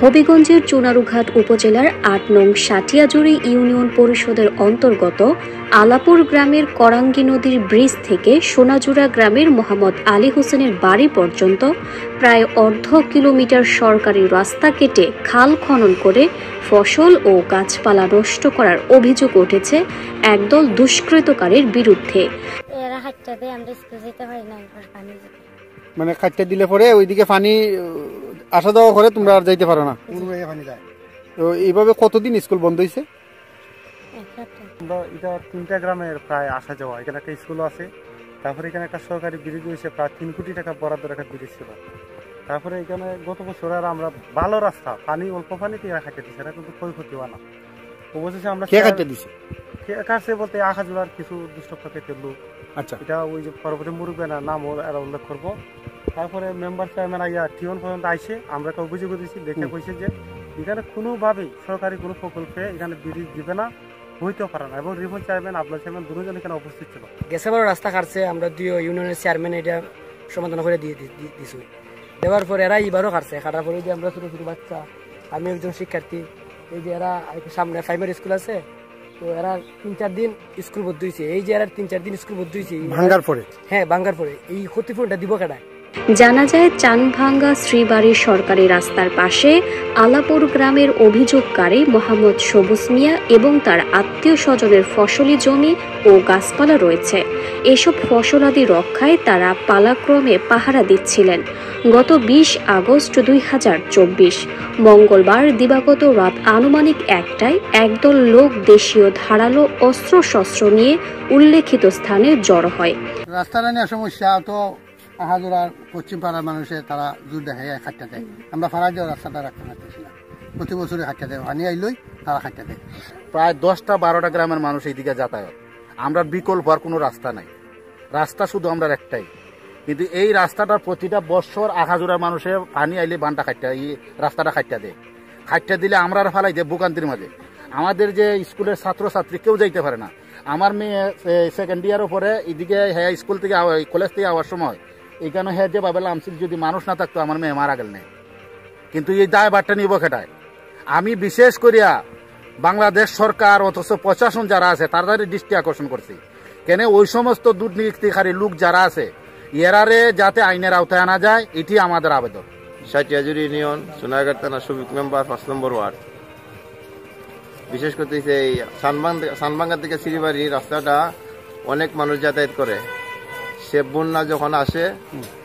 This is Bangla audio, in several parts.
হবিগঞ্জের চুনারুঘাট উপজেলার ৮ নং সাটিয়াজুড়ি ইউনিয়ন পরিষদের অন্তর্গত আলাপুর গ্রামের করাঙ্গি নদীর ব্রিজ থেকে সোনাজুড়া গ্রামের মোহাম্মদ আলী হোসেনের বাড়ি পর্যন্ত প্রায় অর্ধ কিলোমিটার সরকারি রাস্তা কেটে খাল খনন করে ফসল ও গাছপালা নষ্ট করার অভিযোগ উঠেছে একদল দুষ্কৃতকারীর বিরুদ্ধে। মানে খাইতে দিলে পরে ওইদিকে পানি আসা যাওয়া করে, তোমরা আর যাইতে পারো না। তো এইভাবে কতদিন স্কুল বন্ধ হয়েছে? এটা 3টা গ্রামের প্রায় আসা যাওয়া। এখানে একটা স্কুল আছে, তারপরে এখানে একটা সরকারি ব্রিজ হয়েছে, প্রায় 3 কোটি টাকা বরাদ্দ রাখা ব্রিজ ছিল। তারপরে এখানে গত বছর আর আমরা ভালো রাস্তা, পানি অল্প পানিতে এরা খাইতে দিচ্ছে, এটা কিন্তু ক্ষয়ক্ষতি হয় না। অবশেষে আমরা কাছে বলতে আখাজোড়ার কিছু দুষ্ট প্রকৃতির লোক। আচ্ছা, এটা ওই যে পরবর্তী মুরব্বী নাম এরা উল্লেখ করবো। তারপরে মেম্বার চেয়ারম্যান আইয়া টিউন পর্যন্ত আইসে, আমরা একটা অভিযোগ দিয়েছি, দেখে কইছে যে এখানে কোনোভাবেই সরকারি কোনো প্রকল্পে এখানে ব্রিজ দিবে না, হইতেও পারে না। এবং রিপন চেয়ারম্যান আপনার চেয়ারম্যান দুজন এখানে উপস্থিত ছিল। গেছে বড় রাস্তা কাটছে, আমরা 2 ইউনিয়নের চেয়ারম্যান এটা সমাধান করে দিয়ে দিছি। দেওয়ার পর এরা এবারও কাটছে, কাটার পরে যে আমরা ছোট ছোট বাচ্চা, আমি একজন শিক্ষার্থী, এই যে এরা সামনে প্রাইমারি স্কুল আছে, তো এরা 3-4 দিন স্কুল বদ্ধ হয়েছে। এই যে এরা 3-4 দিন স্কুল বদ্ধ হয়েছে ভাঙ্গার পরে, হ্যাঁ ভাঙ্গার পরে এই ক্ষতিপূরণটা দিব কেডায়? জানা যায়, চানভাঙ্গা শ্রীবাড়ির সরকারি রাস্তার পাশে আলাপুর গ্রামের অভিযোগকারী মোহাম্মদ সবুজ মিয়া এবং তার আত্মীয় স্বজনের ফসলি জমি ও গাছপালা রয়েছে। এসব ফসলাদি রক্ষায় তারা পালাক্রমে পাহারা দিচ্ছিলেন। গত 20 আগস্ট 2024 মঙ্গলবার দিবাগত রাত আনুমানিক 1টায় একদল লোক দেশীয় ধারালো অস্ত্রশস্ত্র নিয়ে উল্লেখিত স্থানে জড়ো হয়। রাস্তাটা নিয়ে সমস্যা তো আহাজোড়ার পশ্চিম পাড়ার মানুষের তারা জোর দেখায় খাট্টা দেয়। আমরা পাড়া যাওয়া রাস্তাটা রাখতে পারতেছি না, প্রতি বছরে খাট্টা দেয়, পানি আইলই তারা খাট্টা দেয়। প্রায় 10টা-12টা গ্রামের মানুষ এইদিকে যাতায়াত। আমরা বিকল্প আর কোনো রাস্তা নাই, রাস্তা শুধু আমরা একটাই। কিন্তু এই রাস্তাটার প্রতিটা বছর আহাজোড়ার মানুষের পানি আইলে বানটা খাট্টা, এই রাস্তাটা খাট্টা দেয়। খাট্টা দিলে আমরা ফালাই দেয় ভোগান্তির মাঝে। আমাদের যে স্কুলের ছাত্রছাত্রী কেউ যাইতে পারে না। আমার মেয়ে 2nd ইয়ারের পরে এদিকে হ্যাঁ স্কুল থেকে কলেজ থেকে আওয়ার সময় এখানে হ্যাঁ যে ভাবে লামছিল, যদি মানুষ না থাকতো আমার মেয়ে মারা গেল না। কিন্তু এই দায় বাট্টা নিব খেটায়। আমি বিশেষ করিয়া বাংলাদেশ সরকার অথচ প্রশাসন যারা আছে তাদের দৃষ্টি আকর্ষণ করছি, কেন ওই সমস্ত দুর্নীতিকারী লোক যারা আছে এরারে যাতে আইনের আওতায় আনা যায়, এটি আমাদের আবেদন। সাটিয়াজুড়ি ইউনিয়ন, সোনারঘাট থানা, শফিক মেম্বার, 5 নম্বর ওয়ার্ড। বিশেষ করতে এই সানভাঙ্গা থেকে শ্রীবাড়ি রাস্তাটা অনেক মানুষ যাতায়াত করে। সে বন্যা যখন আসে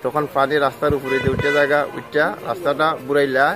তখন পানি রাস্তার উপরে উঠে জায়গা উঠা রাস্তাটা বুড়াইলা